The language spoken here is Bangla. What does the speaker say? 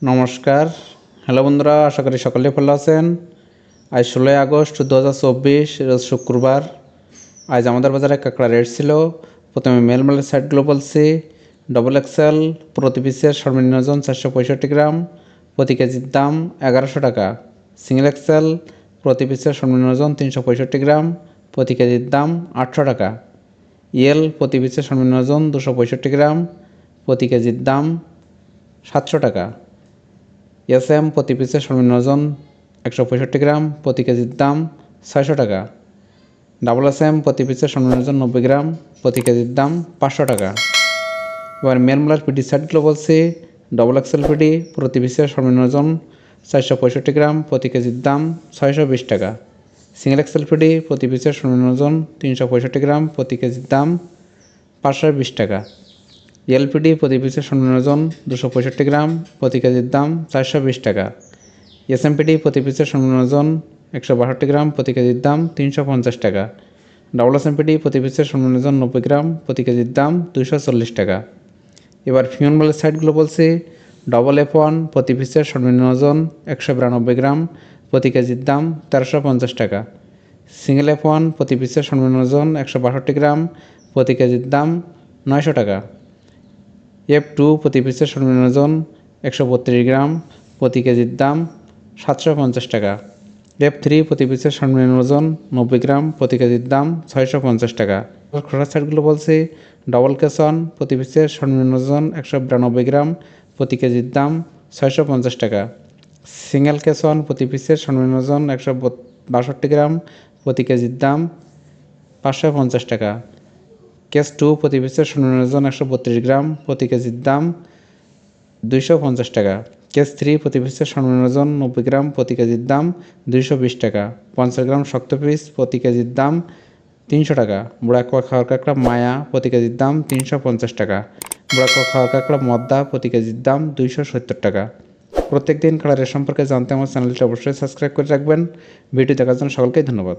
নমস্কার। হ্যালো বন্ধুরা, আশা করি সকলেই ভালো আছেন। আজ 16 আগস্ট 2024 রোজ শুক্রবার। আজ আমাদের বাজারে কাঁকড়া রেট ছিল। প্রথমে মেলমালের সাইডগুলো বলছি। ডবল এক্সেল প্রতি পিসের সর্বনিম্ন ওজন 465 গ্রাম, প্রতি কেজির দাম 1100 টাকা। সিঙ্গেল এক্সেল প্রতি পিসের সর্বনিম্ন ওজন 365 গ্রাম, প্রতি কেজির দাম 800 টাকা। ইয়েল প্রতি পিসের সর্বনিম্ন ওজন 265 গ্রাম, প্রতি কেজির দাম 700 টাকা। এসএম প্রতি পিসের সর্বনিম্ন ওজন 165 গ্রাম, প্রতি কেজির দাম 600 টাকা। ডাবল এসএম প্রতি পিসের সর্বনিম্ন ওজন 90 গ্রাম, প্রতি কেজির দাম 500 টাকা। এবার মেলমালার পিডি সেটগুলো বলছি। ডবল এক্সেল পিডি প্রতি পিসের সর্বনিম্ন ওজন 465 গ্রাম, প্রতি কেজির দাম 620 টাকা। সিঙ্গেল এক্সেল পিডি প্রতি পিসের সর্বনিম্ন ওজন 365 গ্রাম, প্রতি কেজির দাম 520 টাকা। এলপিডি প্রতি পিসের সর্বনিম্ন ওজন 265 গ্রাম, প্রতি কেজির দাম 420 টাকা। এসএমপিডি প্রতি পিসের সর্বনিম্ন ওজন 162 গ্রাম, প্রতি কেজির দাম 350 টাকা। ডাবল এসএমপিডি প্রতি পিসের সর্বনিম্ন ওজন 90 গ্রাম, প্রতি কেজির দাম 240 টাকা। এবার ফিউন বলের সাইডগুলো বলছি। ডবল F1 প্রতি পিসের সর্বনিম্ন ওজন 192 গ্রাম, প্রতি কেজির দাম 1350 টাকা। সিঙ্গেল F1 প্রতি পিসের সর্বনিম্ন ওজন 162 গ্রাম, প্রতি কেজির দাম 900 টাকা। F2 প্রতি পিসের সর্বনিম্ন ওজন 132 গ্রাম, প্রতি কেজির দাম 750 টাকা। F3 প্রতি পিসের সর্বনিম্ন ওজন 90 গ্রাম, প্রতি কেজির দাম 650 টাকা। খোসা সাইডগুলো বলছি। ডবল কেসন প্রতি পিসের সর্বনিম্ন ওজন 192 গ্রাম, প্রতি কেজির দাম 650 টাকা। সিঙ্গেল কেসন প্রতি পিসের সর্বনিম্ন ওজন 162 গ্রাম, প্রতি কেজির দাম 550 টাকা। কেস 2 প্রতি পিসের সর্বনিম্ন ওজন 132 গ্রাম, প্রতি কেজির দাম 250 টাকা। কেস 3 প্রতি পিসের সর্বনিম্ন ওজন 90 গ্রাম, প্রতি কেজির দাম 220 টাকা। 50 গ্রাম শক্ত পিস প্রতি কেজির দাম 300 টাকা। বুড়া খাওয়ার কাঁকড়া মায়া প্রতি কেজির দাম 350 টাকা। বুড়া খাওয়ার কাঁকড়া মদ্দা প্রতি কেজির দাম 270 টাকা। প্রত্যেক দিন কাঁকড়া রেট সম্পর্কে জানতে আমার চ্যানেলটি অবশ্যই সাবস্ক্রাইব করে রাখবেন। ভিডিও দেখার জন্য সকলকেই ধন্যবাদ।